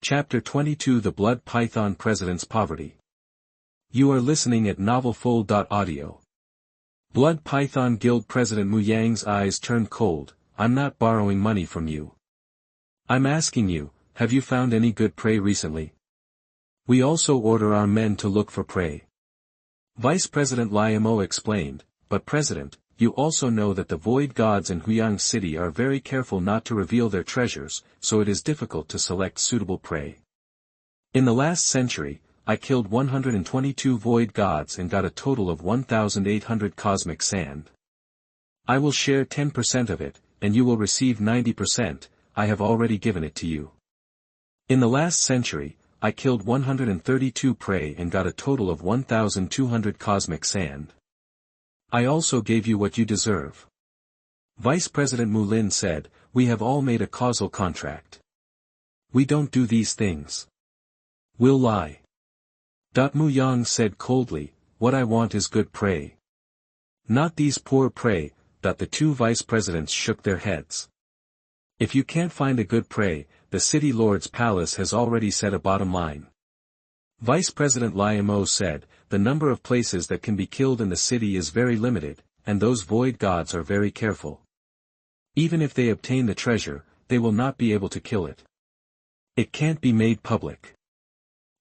Chapter 22 The Blood Python President's Poverty. You are listening at NovelThe. Blood Python Guild President Mu Yang's eyes turned cold. I'm not borrowing money from you. I'm asking you, have you found any good prey recently? We also order our men to look for prey. Vice President Liamo explained, but President, you also know that the Void Gods in Huyang City are very careful not to reveal their treasures, so it is difficult to select suitable prey. In the last century, I killed 122 Void Gods and got a total of 1,800 cosmic sand. I will share 10% of it, and you will receive 90%, I have already given it to you. In the last century, I killed 132 prey and got a total of 1,200 cosmic sand. I also gave you what you deserve. Vice President Mu Lin said, we have all made a causal contract. We don't do these things. We'll lie. Mu Yang said coldly, what I want is good prey. Not these poor prey. The two vice presidents shook their heads. If you can't find a good prey, the city lord's palace has already set a bottom line. Vice President Liamo said, the number of places that can be killed in the city is very limited, and those void gods are very careful. Even if they obtain the treasure, they will not be able to kill it. It can't be made public.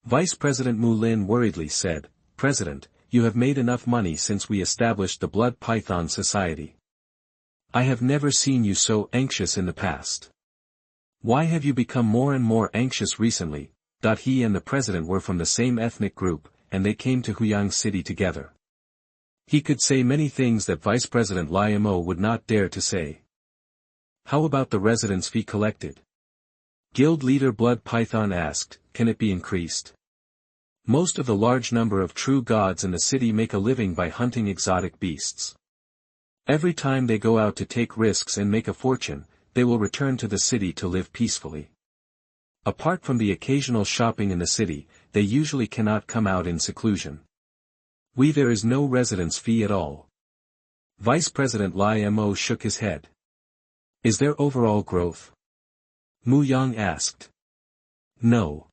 Vice President Mu Lin worriedly said, President, you have made enough money since we established the Blood Python Society. I have never seen you so anxious in the past. Why have you become more and more anxious recently? He and the president were from the same ethnic group, and they came to Huyang City together. He could say many things that Vice President Liamo would not dare to say. How about the residence fee collected? Guild leader Blood Python asked, can it be increased? Most of the large number of true gods in the city make a living by hunting exotic beasts. Every time they go out to take risks and make a fortune, they will return to the city to live peacefully. Apart from the occasional shopping in the city, they usually cannot come out in seclusion. There is no residence fee at all. Vice President Liamo shook his head. Is there overall growth? Mu Yang asked. No.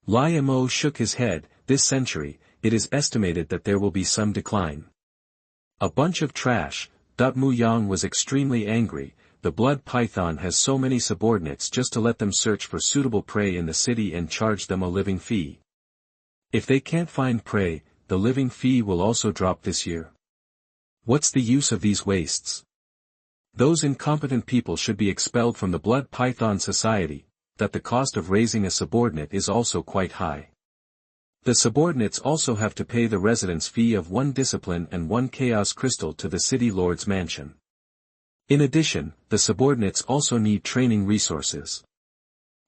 Liamo shook his head, this century, it is estimated that there will be some decline. A bunch of trash. Mu Yang was extremely angry. The blood python has so many subordinates just to let them search for suitable prey in the city and charge them a living fee. If they can't find prey, the living fee will also drop this year. What's the use of these wastes? Those incompetent people should be expelled from the Blood Python Society. The cost of raising a subordinate is also quite high. The subordinates also have to pay the residence fee of 1 discipline and 1 chaos crystal to the city lord's mansion. In addition, the subordinates also need training resources.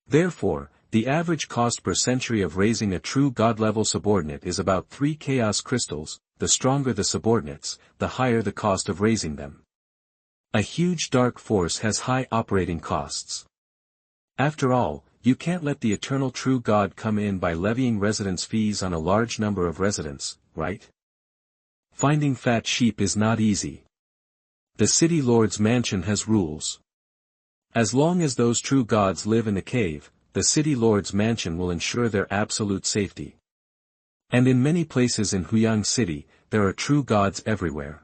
Therefore, the average cost per century of raising a true god-level subordinate is about 3 chaos crystals. The stronger the subordinates, the higher the cost of raising them. A huge dark force has high operating costs. After all, you can't let the eternal true god come in by levying residence fees on a large number of residents, right? Finding fat sheep is not easy. The city lord's mansion has rules. As long as those true gods live in the cave, the city lord's mansion will ensure their absolute safety. And in many places in Huyang City, there are true gods everywhere.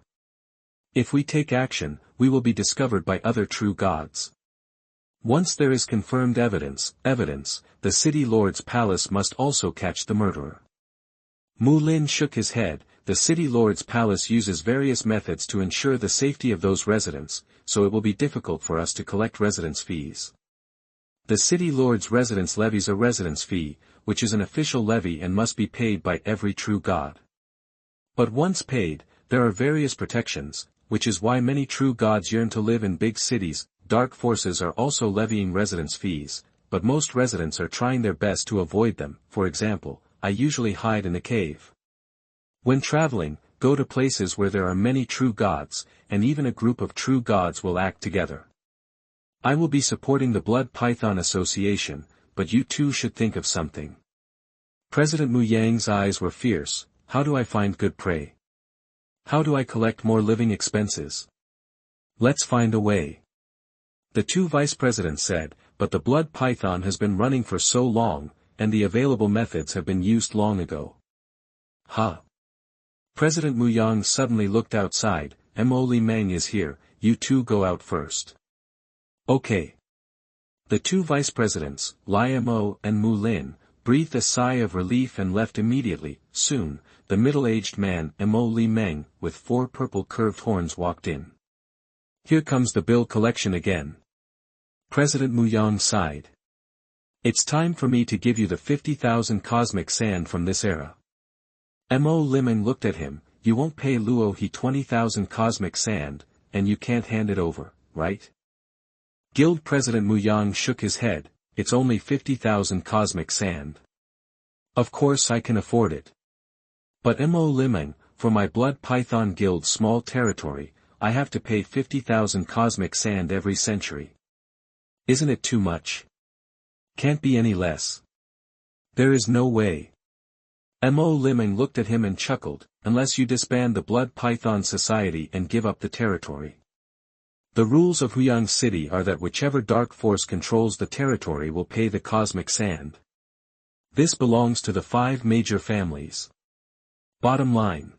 If we take action, we will be discovered by other true gods. Once there is confirmed evidence, the city lord's palace must also catch the murderer. Mu Lin shook his head. The city lord's palace uses various methods to ensure the safety of those residents, so it will be difficult for us to collect residence fees. The city lord's residence levies a residence fee, which is an official levy and must be paid by every true god. But once paid, there are various protections, which is why many true gods yearn to live in big cities. Dark forces are also levying residence fees, but most residents are trying their best to avoid them. For example, I usually hide in a cave. When traveling, go to places where there are many true gods, and even a group of true gods will act together. I will be supporting the Blood Python Association, but you too should think of something. President Mu Yang's eyes were fierce. How do I find good prey? How do I collect more living expenses? Let's find a way. The two vice presidents said, but the blood python has been running for so long, and the available methods have been used long ago. Huh? President Muyang suddenly looked outside. Mtlnovel is here, you two go out first. Okay. The two vice presidents, Lai Mo and Mu Lin, breathed a sigh of relief and left immediately. Soon, the middle-aged man Mtlnovel with 4 purple curved horns walked in. Here comes the bill collection again. President Muyang sighed. It's time for me to give you the 50,000 cosmic sand from this era. Mtlnovel looked at him. You won't pay Luo He 20,000 cosmic sand, and you can't hand it over, right? Guild President Muyang shook his head. It's only 50,000 cosmic sand. Of course I can afford it. But Mtlnovel, for my Blood Python Guild's small territory, I have to pay 50,000 cosmic sand every century. Isn't it too much? Can't be any less. There is no way. Mtlnovel looked at him and chuckled, unless you disband the Blood Python Society and give up the territory. The rules of Huyang City are that whichever dark force controls the territory will pay the cosmic sand. This belongs to the 5 major families. Bottom line.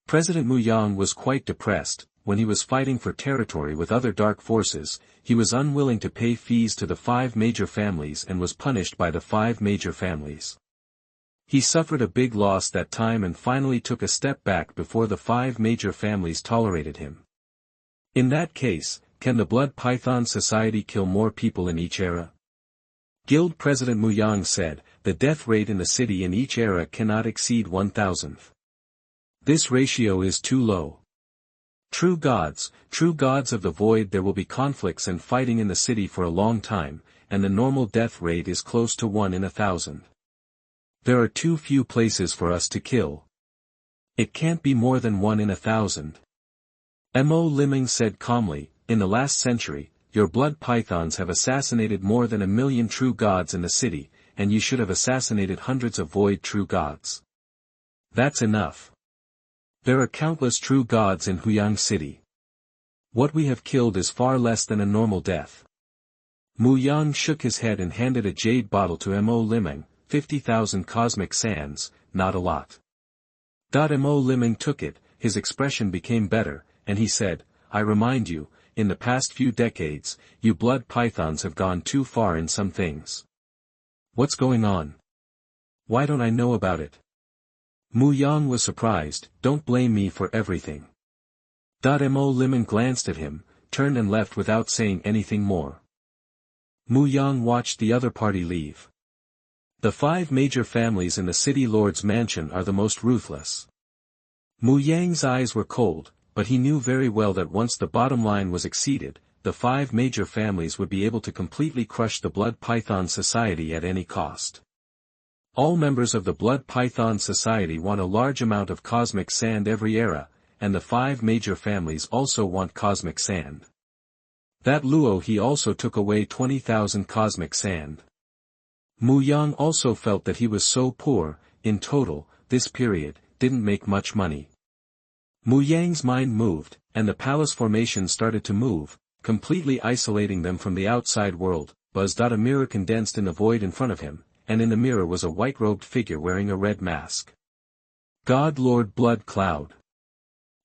President Muyang was quite depressed. When he was fighting for territory with other dark forces, he was unwilling to pay fees to the 5 major families and was punished by the 5 major families. He suffered a big loss that time and finally took a step back before the 5 major families tolerated him. In that case, can the Blood Python Society kill more people in each era? Guild President Muyang said, the death rate in the city in each era cannot exceed 1,000th. This ratio is too low. True gods of the void, there will be conflicts and fighting in the city for a long time, and the normal death rate is close to 1 in 1,000. There are too few places for us to kill. It can't be more than 1 in 1,000. Mtlnovel said calmly, in the last century, your blood pythons have assassinated more than 1 million true gods in the city, and you should have assassinated hundreds of void true gods. That's enough. There are countless true gods in Huyang City. What we have killed is far less than a normal death. Muyang shook his head and handed a jade bottle to Mtlnovel, 50,000 cosmic sands, not a lot. Mtlnovel took it, his expression became better, and he said, I remind you, in the past few decades, you blood pythons have gone too far in some things. What's going on? Why don't I know about it? Muyang was surprised. Don't blame me for everything. Mtlnovel glanced at him, turned and left without saying anything more. Muyang watched the other party leave. The 5 major families in the city lord's mansion are the most ruthless. Muyang's eyes were cold, but he knew very well that once the bottom line was exceeded, the 5 major families would be able to completely crush the Blood Python Society at any cost. All members of the Blood Python Society want a large amount of cosmic sand every era, and the 5 major families also want cosmic sand. That Luo he also took away 20,000 cosmic sand. Muyang also felt that he was so poor, in total, this period, didn't make much money. Muyang's mind moved, and the palace formation started to move, completely isolating them from the outside world. A mirror condensed in the void in front of him, and in the mirror was a white-robed figure wearing a red mask. God Lord Blood Cloud.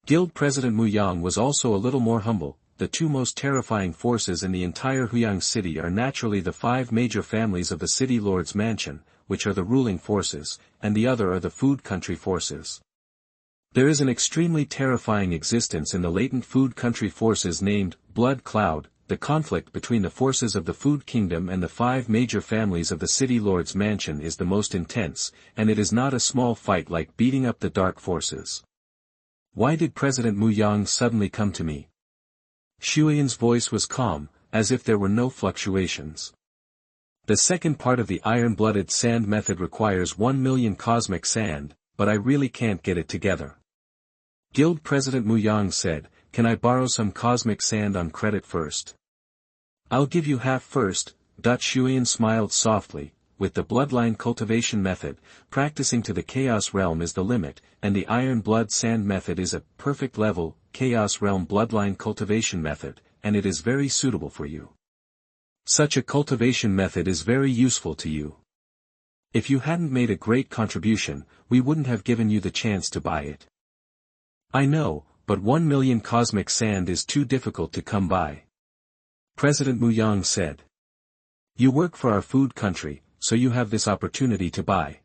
Guild President Muyang was also a little more humble. The 2 most terrifying forces in the entire Huyang City are naturally the 5 major families of the City Lord's Mansion, which are the ruling forces, and the other are the Food Country forces. There is an extremely terrifying existence in the latent Food Country forces named Blood Cloud. The conflict between the forces of the Food Kingdom and the 5 major families of the City Lord's Mansion is the most intense, and it is not a small fight like beating up the dark forces. Why did President Muyang suddenly come to me? Shuyan's voice was calm, as if there were no fluctuations. The second part of the iron-blooded sand method requires 1 million cosmic sand, but I really can't get it together. Guild President Muyang said, can I borrow some cosmic sand on credit first? I'll give you half first. Shuyan smiled softly. With the bloodline cultivation method, practicing to the chaos realm is the limit, and the iron blood sand method is a perfect level, chaos realm bloodline cultivation method, and it is very suitable for you. Such a cultivation method is very useful to you. If you hadn't made a great contribution, we wouldn't have given you the chance to buy it. I know, but 1 million cosmic sand is too difficult to come by. President Muyang said. You work for our food country, so you have this opportunity to buy.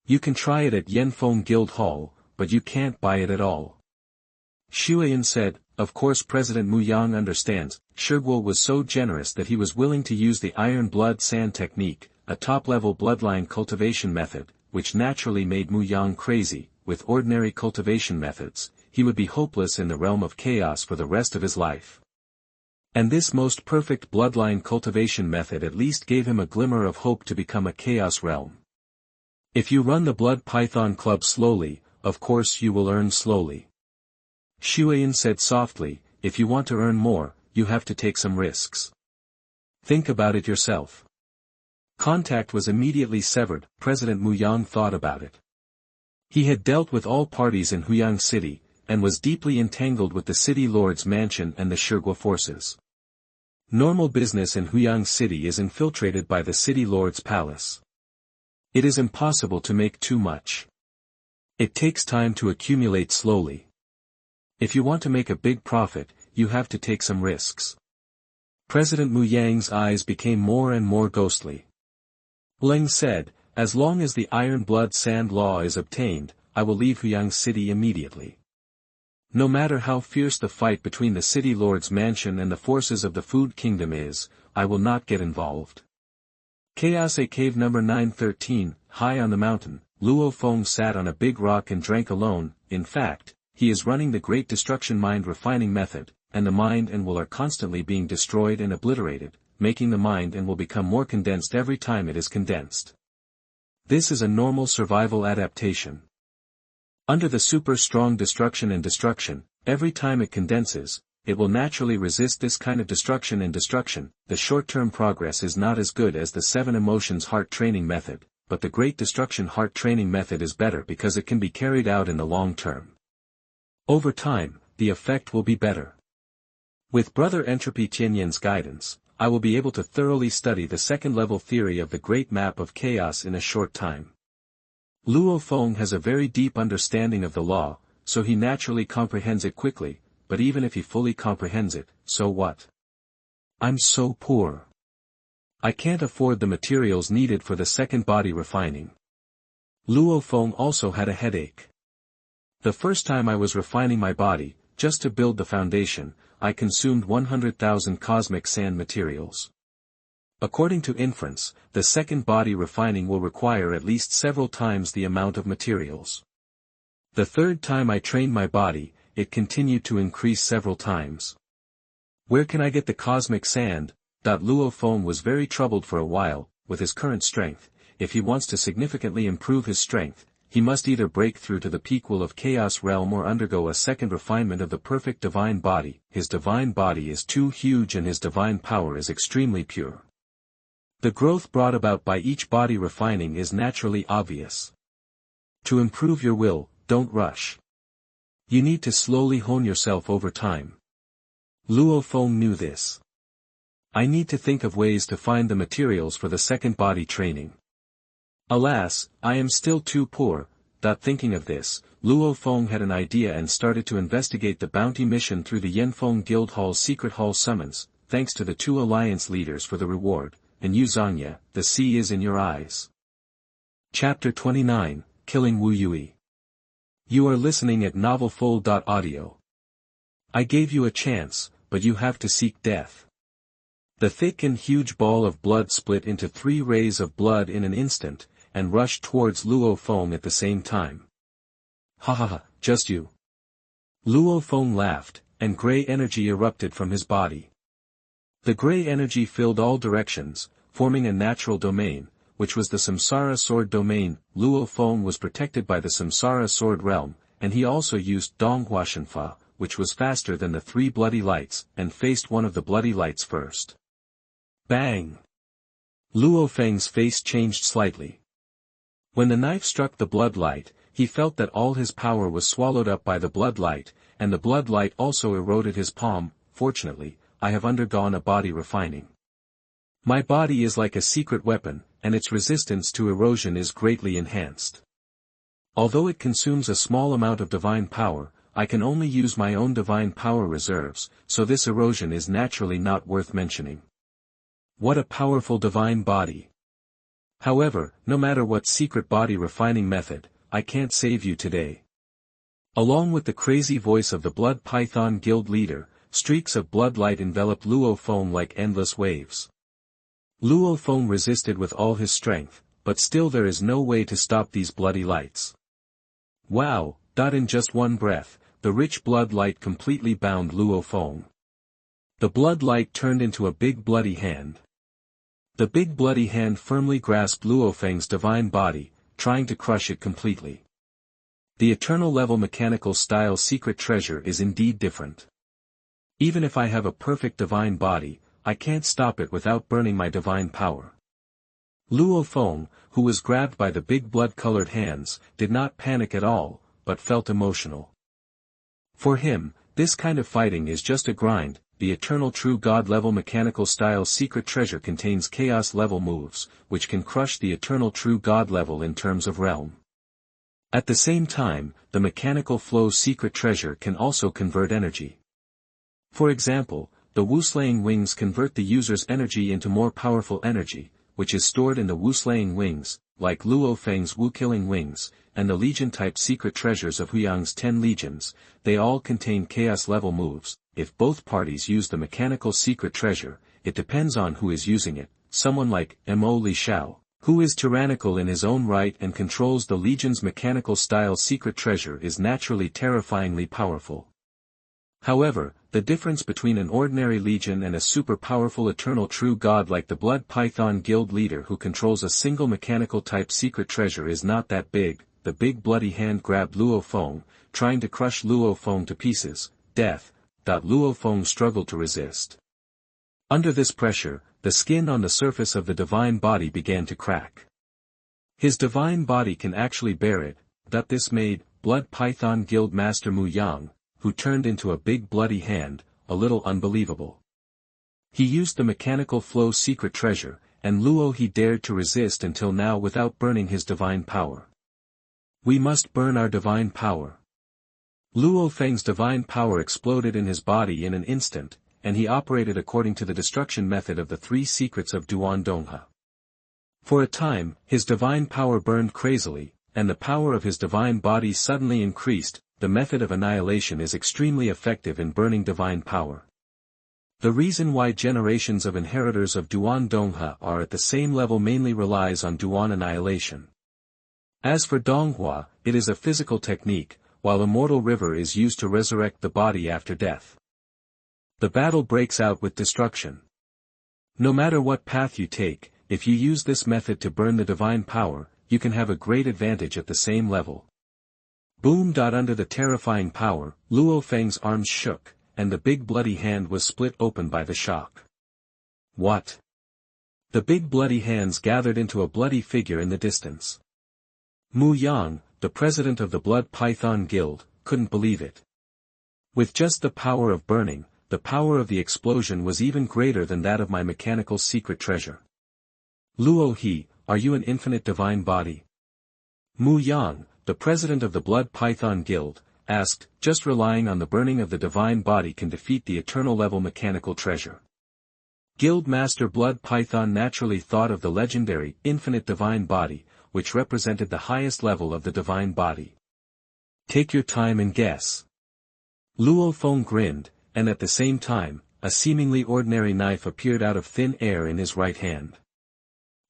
You can try it at Yanfeng Guild Hall, but you can't buy it at all. Shuayan said, of course President Muyang understands. Shiguo was so generous that he was willing to use the iron blood sand technique, a top-level bloodline cultivation method, which naturally made Muyang crazy. With ordinary cultivation methods, he would be hopeless in the realm of chaos for the rest of his life. And this most perfect bloodline cultivation method at least gave him a glimmer of hope to become a chaos realm. If you run the Blood Python Club slowly, of course you will earn slowly. Shuayan said softly, if you want to earn more, you have to take some risks. Think about it yourself. Contact was immediately severed. President Muyang thought about it. He had dealt with all parties in Huyang City, and was deeply entangled with the city lord's mansion and the Shiguo forces. Normal business in Huyang City is infiltrated by the city lord's palace. It is impossible to make too much. It takes time to accumulate slowly. If you want to make a big profit, you have to take some risks. President Muyang's eyes became more and more ghostly. Leng said, as long as the iron blood sand law is obtained, I will leave Huyang City immediately. No matter how fierce the fight between the city lord's mansion and the forces of the food kingdom is, I will not get involved. Chaos A Cave number 913, high on the mountain, Luo Feng sat on a big rock and drank alone. In fact, he is running the Great Destruction Mind Refining Method, and the mind and will are constantly being destroyed and obliterated, making the mind and will become more condensed every time it is condensed. This is a normal survival adaptation. Under the super strong destruction and destruction, every time it condenses, it will naturally resist this kind of destruction and destruction. The short-term progress is not as good as the 7 emotions heart training method, but the Great Destruction heart training method is better because it can be carried out in the long term. Over time, the effect will be better. With Brother Entropy Tianyan's guidance, I will be able to thoroughly study the second-level theory of the Great Map of Chaos in a short time. Luo Feng has a very deep understanding of the law, so he naturally comprehends it quickly, but even if he fully comprehends it, so what? I'm so poor. I can't afford the materials needed for the second body refining. Luo Feng also had a headache. The first time I was refining my body, just to build the foundation, I consumed 100,000 cosmic sand materials. According to inference, the second body refining will require at least several times the amount of materials. The third time I trained my body, it continued to increase several times. Where can I get the cosmic sand? Luo Feng was very troubled for a while. With his current strength, if he wants to significantly improve his strength, he must either break through to the peak-will of Chaos Realm or undergo a second refinement of the perfect divine body. His divine body is too huge and his divine power is extremely pure. The growth brought about by each body refining is naturally obvious. To improve your will, don't rush. You need to slowly hone yourself over time. Luo Feng knew this. I need to think of ways to find the materials for the second body training. Alas, I am still too poor. Thinking of this, Luo Feng had an idea and started to investigate the bounty mission through the Yanfeng Guild Hall's secret hall summons, thanks to the 2 alliance leaders for the reward, and Yu Zhangya, the sea is in your eyes. Chapter 29, Killing Wu Yuyi. You are listening at NovelThe. I gave you a chance, but you have to seek death. The thick and huge ball of blood split into 3 rays of blood in an instant, and rushed towards Luo Feng at the same time. Ha ha ha, just you. Luo Feng laughed, and grey energy erupted from his body. The grey energy filled all directions, forming a natural domain, which was the Samsara Sword domain. Luo Feng was protected by the Samsara Sword realm, and he also used Donghua Shenfa, which was faster than the 3 bloody lights, and faced one of the bloody lights first. Bang! Luo Feng's face changed slightly. When the knife struck the blood light, he felt that all his power was swallowed up by the blood light, and the blood light also eroded his palm. Fortunately, I have undergone a body refining. My body is like a secret weapon, and its resistance to erosion is greatly enhanced. Although it consumes a small amount of divine power, I can only use my own divine power reserves, so this erosion is naturally not worth mentioning. What a powerful divine body! However, no matter what secret body refining method, I can't save you today. Along with the crazy voice of the Blood Python Guild leader, streaks of blood light enveloped Luo Feng like endless waves. Luo Feng resisted with all his strength, but still there is no way to stop these bloody lights. Wow! In just one breath, the rich blood light completely bound Luo Feng. The blood light turned into a big bloody hand. The big bloody hand firmly grasped Luo Feng's divine body, trying to crush it completely. The eternal level mechanical style secret treasure is indeed different. Even if I have a perfect divine body, I can't stop it without burning my divine power. Luo Feng, who was grabbed by the big blood-colored hands, did not panic at all, but felt emotional. For him, this kind of fighting is just a grind. The eternal true god level mechanical style secret treasure contains chaos level moves, which can crush the eternal true god level in terms of realm. At the same time, the mechanical flow secret treasure can also convert energy. For example, the Wu-slaying wings convert the user's energy into more powerful energy, which is stored in the Wu-slaying wings, like Luo Feng's Wu-killing wings, and the Legion-type secret treasures of Huyang's 10 legions. They all contain chaos-level moves. If both parties use the mechanical secret treasure, it depends on who is using it. Someone like Mo Li Shao, who is tyrannical in his own right and controls the Legion's mechanical style secret treasure, is naturally terrifyingly powerful. However, the difference between an ordinary legion and a super-powerful eternal true god like the Blood Python Guild leader who controls a single mechanical type secret treasure is not that big. The big bloody hand grabbed Luo Feng, trying to crush Luo Feng to pieces. Death. Luo Feng struggled to resist. Under this pressure, the skin on the surface of the divine body began to crack. His divine body can actually bear it. This made Blood Python Guild Master Mu Yang, who turned into a big bloody hand, a little unbelievable. He used the mechanical flow secret treasure, and Luo he dared to resist until now without burning his divine power. We must burn our divine power. Luo Feng's divine power exploded in his body in an instant, and he operated according to the destruction method of the 3 secrets of Duan Donghe. For a time, his divine power burned crazily, and the power of his divine body suddenly increased. The method of annihilation is extremely effective in burning divine power. The reason why generations of inheritors of Duan Donghe are at the same level mainly relies on Duan annihilation. As for Donghua, it is a physical technique, while Immortal River is used to resurrect the body after death. The battle breaks out with destruction. No matter what path you take, if you use this method to burn the divine power, you can have a great advantage at the same level. Boom! Under the terrifying power, Luo Feng's arms shook, and the big bloody hand was split open by the shock. What? The big bloody hands gathered into a bloody figure in the distance. Mu Yang, the president of the Blood Python Guild, couldn't believe it. With just the power of burning, the power of the explosion was even greater than that of my mechanical secret treasure. Luo He, are you an infinite divine body? Mu Yang, the president of the Blood Python Guild, asked. Just relying on the burning of the divine body can defeat the eternal level mechanical treasure. Guild Master Blood Python naturally thought of the legendary, infinite divine body, which represented the highest level of the divine body. Take your time and guess. Luo Feng grinned, and at the same time, a seemingly ordinary knife appeared out of thin air in his right hand.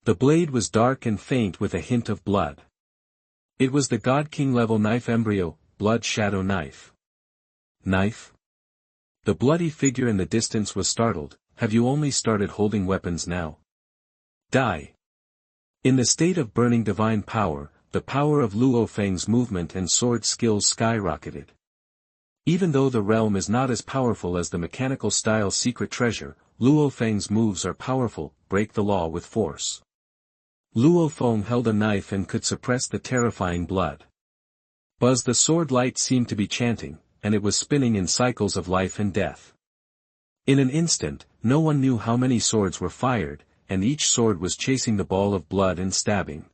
The blade was dark and faint with a hint of blood. It was the God King level knife embryo, Blood Shadow Knife. Knife? The bloody figure in the distance was startled. Have you only started holding weapons now? Die. In the state of burning divine power, the power of Luo Feng's movement and sword skills skyrocketed. Even though the realm is not as powerful as the mechanical style secret treasure, Luo Feng's moves are powerful. Break the law with force. Luo Feng held a knife and could suppress the terrifying blood. Buzz, the sword light seemed to be chanting, and it was spinning in cycles of life and death. In an instant, no one knew how many swords were fired, and each sword was chasing the ball of blood and stabbing.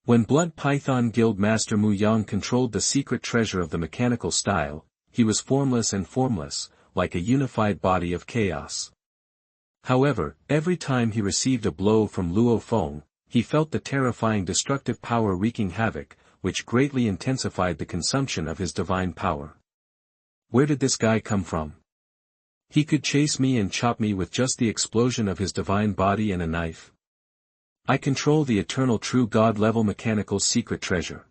When Blood Python Guild Master Mu Yang controlled the secret treasure of the mechanical style, he was formless and formless, like a unified body of chaos. However, every time he received a blow from Luo Feng, he felt the terrifying destructive power wreaking havoc, which greatly intensified the consumption of his divine power. Where did this guy come from? He could chase me and chop me with just the explosion of his divine body and a knife. I control the eternal true God-level mechanical secret treasure.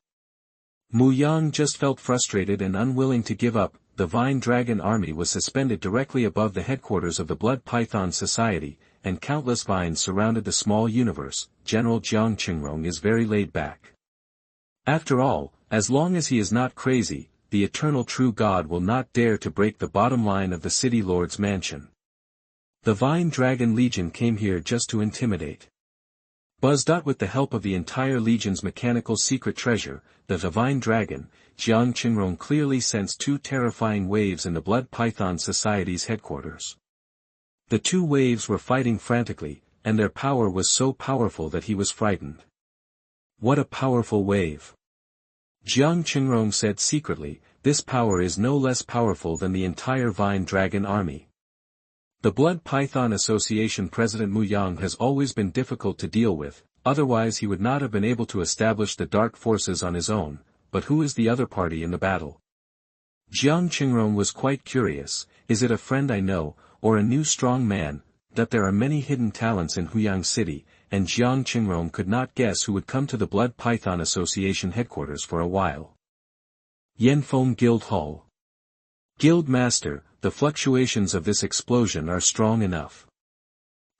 Mu Yang just felt frustrated and unwilling to give up. The Vine Dragon army was suspended directly above the headquarters of the Blood Python Society, and countless vines surrounded the small universe. General Jiang Qingrong is very laid back. After all, as long as he is not crazy, the eternal true God will not dare to break the bottom line of the City Lord's mansion. The Vine Dragon Legion came here just to intimidate. With the help of the entire Legion's mechanical secret treasure, the Divine Dragon, Jiang Qingrong clearly sensed two terrifying waves in the Blood Python Society's headquarters. The two waves were fighting frantically, and their power was so powerful that he was frightened. What a powerful wave! Jiang Qingrong said secretly, this power is no less powerful than the entire Vine Dragon army. The Blood Python Association President Mu Yang has always been difficult to deal with, otherwise he would not have been able to establish the dark forces on his own, but who is the other party in the battle? Jiang Qingrong was quite curious, is it a friend I know, or a new strong man? That there are many hidden talents in Huyang City, and Jiang Qingrong could not guess who would come to the Blood Python Association headquarters for a while. Yanfeng Guild Hall. Guild Master, the fluctuations of this explosion are strong enough.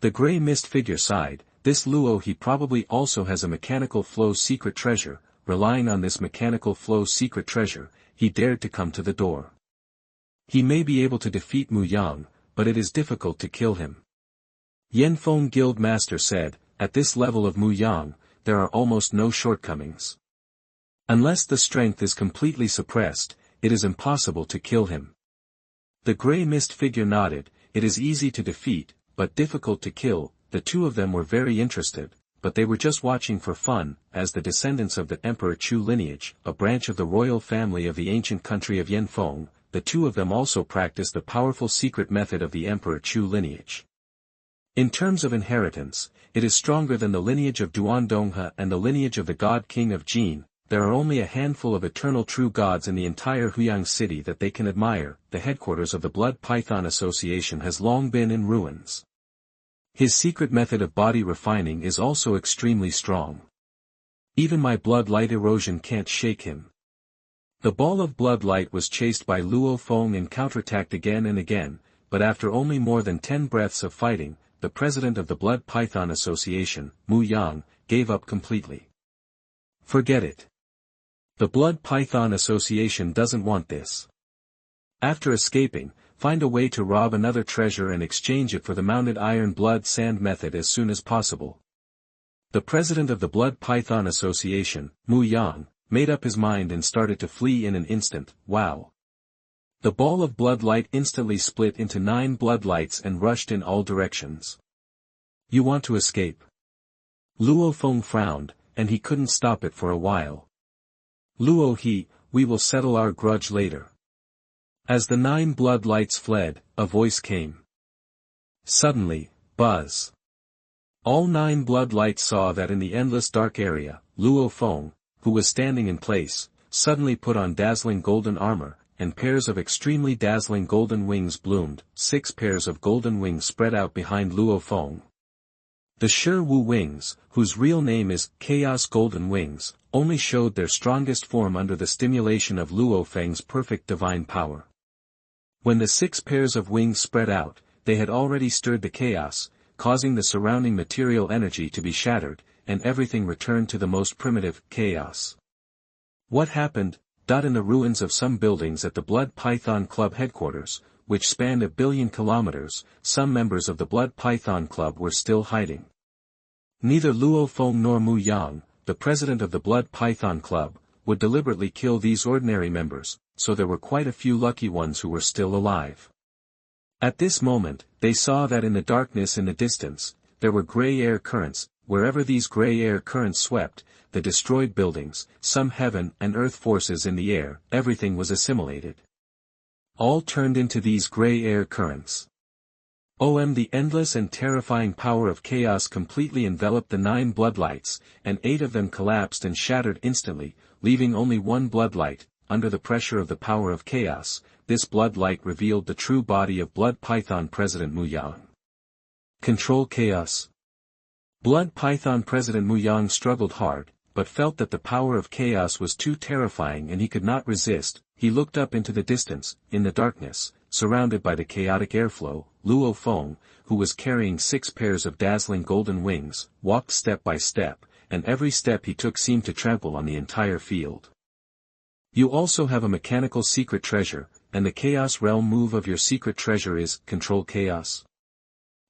The grey mist figure sighed, this Luo he probably also has a mechanical flow secret treasure, relying on this mechanical flow secret treasure, he dared to come to the door. He may be able to defeat Mu Yang, but it is difficult to kill him. Yanfeng Guild Master said, at this level of Mu Yang, there are almost no shortcomings. Unless the strength is completely suppressed, it is impossible to kill him. The grey mist figure nodded, it is easy to defeat, but difficult to kill. The two of them were very interested, but they were just watching for fun, as the descendants of the Emperor Chu lineage, a branch of the royal family of the ancient country of Yanfeng, the two of them also practiced the powerful secret method of the Emperor Chu lineage. In terms of inheritance, it is stronger than the lineage of Duandonghe and the lineage of the God King of Jin. There are only a handful of eternal true gods in the entire Huyang city that they can admire. The headquarters of the Blood Python Association has long been in ruins. His secret method of body refining is also extremely strong. Even my blood light erosion can't shake him. The ball of blood light was chased by Luo Feng and counterattacked again and again, but after only more than 10 breaths of fighting, the president of the Blood Python Association, Mu Yang, gave up completely. Forget it. The Blood Python Association doesn't want this. After escaping, find a way to rob another treasure and exchange it for the mounted iron blood sand method as soon as possible. The president of the Blood Python Association, Mu Yang, made up his mind and started to flee in an instant. Wow. The ball of blood light instantly split into 9 blood lights and rushed in all directions. You want to escape? Luo Feng frowned, and he couldn't stop it for a while. Luo we will settle our grudge later. As the 9 blood lights fled, a voice came. Suddenly, buzz. All 9 blood lights saw that in the endless dark area, Luo Feng, who was standing in place, suddenly put on dazzling golden armor, and pairs of extremely dazzling golden wings bloomed. 6 pairs of golden wings spread out behind Luo Feng. The Shi Wu wings, whose real name is Chaos Golden Wings, only showed their strongest form under the stimulation of Luo Feng's perfect divine power. When the 6 pairs of wings spread out, they had already stirred the chaos, causing the surrounding material energy to be shattered, and everything returned to the most primitive chaos. What happened? In the ruins of some buildings at the Blood Python Club headquarters, which spanned 1 billion kilometers, some members of the Blood Python Club were still hiding. Neither Luo Feng nor Mu Yang, the president of the Blood Python Club, would deliberately kill these ordinary members, so there were quite a few lucky ones who were still alive. At this moment, they saw that in the darkness in the distance, there were gray air currents. Wherever these gray air currents swept, the destroyed buildings, some heaven and earth forces in the air, everything was assimilated. All turned into these gray air currents. The endless and terrifying power of chaos completely enveloped the 9 bloodlights, and 8 of them collapsed and shattered instantly, leaving only one bloodlight. Under the pressure of the power of chaos, this bloodlight revealed the true body of Blood Python President Muyang. Control chaos. Blood Python President Muyang struggled hard, but felt that the power of chaos was too terrifying and he could not resist. He looked up into the distance, in the darkness, surrounded by the chaotic airflow. Luo Feng, who was carrying 6 pairs of dazzling golden wings, walked step by step, and every step he took seemed to trample on the entire field. You also have a mechanical secret treasure, and the Chaos Realm move of your secret treasure is Control Chaos.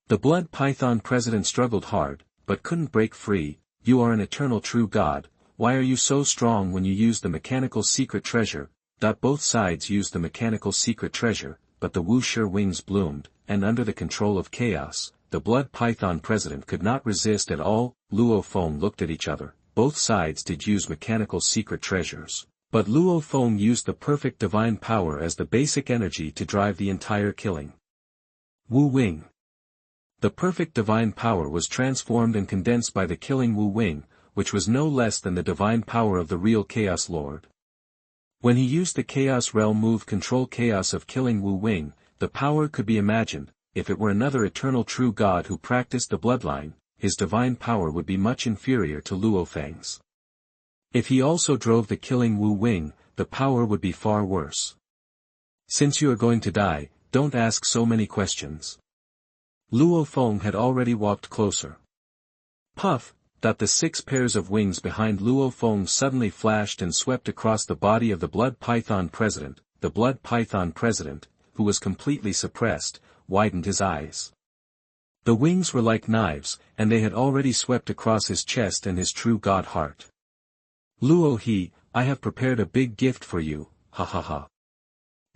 The Blood Python President struggled hard, but couldn't break free. You are an eternal true god, why are you so strong when you use the mechanical secret treasure? Both sides used the mechanical secret treasure, but the Wuxia wings bloomed, and under the control of chaos, the Blood Python President could not resist at all. Luo Feng looked at each other. Both sides did use mechanical secret treasures, but Luo Feng used the perfect divine power as the basic energy to drive the entire killing. Wu Wing. The perfect divine power was transformed and condensed by the killing Wu Wing, which was no less than the divine power of the real Chaos Lord. When he used the Chaos Realm move Control Chaos of killing Wu Wing, the power could be imagined. If it were another eternal true god who practiced the bloodline, his divine power would be much inferior to Luo Feng's. If he also drove the killing Wu Wing, the power would be far worse. Since you are going to die, don't ask so many questions. Luo Feng had already walked closer. Puff! The 6 pairs of wings behind Luo Feng suddenly flashed and swept across the body of the Blood Python President. The Blood Python President, who was completely suppressed, widened his eyes. The wings were like knives, and they had already swept across his chest and his true god heart. Luo He, I have prepared a big gift for you, ha ha ha.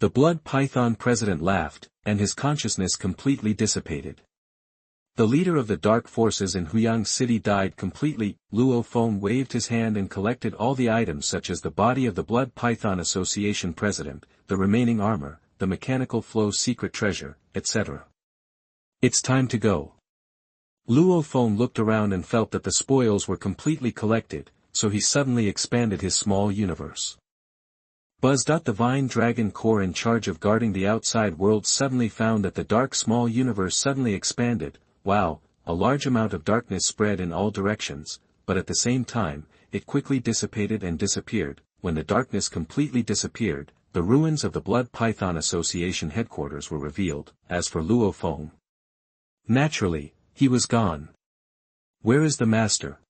The Blood Python President laughed, and his consciousness completely dissipated. The leader of the dark forces in Huyang City died completely. Luo Feng waved his hand and collected all the items such as the body of the Blood Python Association President, the remaining armor, the mechanical flow secret treasure, etc. It's time to go. Luo Feng looked around and felt that the spoils were completely collected, so he suddenly expanded his small universe. Buzz. The Vine Dragon Corps in charge of guarding the outside world suddenly found that the dark small universe suddenly expanded. Wow, a large amount of darkness spread in all directions, but at the same time, it quickly dissipated and disappeared. When the darkness completely disappeared, the ruins of the Blood Python Association headquarters were revealed. As for Luo Feng, naturally, he was gone. Where is the master?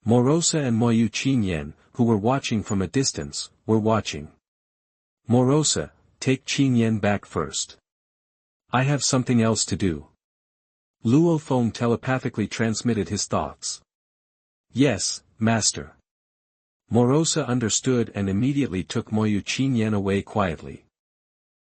Morosa and Moyu Qinyan, who were watching from a distance, were watching. Morosa, take Qinyan back first. I have something else to do. Luo Feng telepathically transmitted his thoughts. Yes, master. Morosa understood and immediately took Moyu Qinyan away quietly.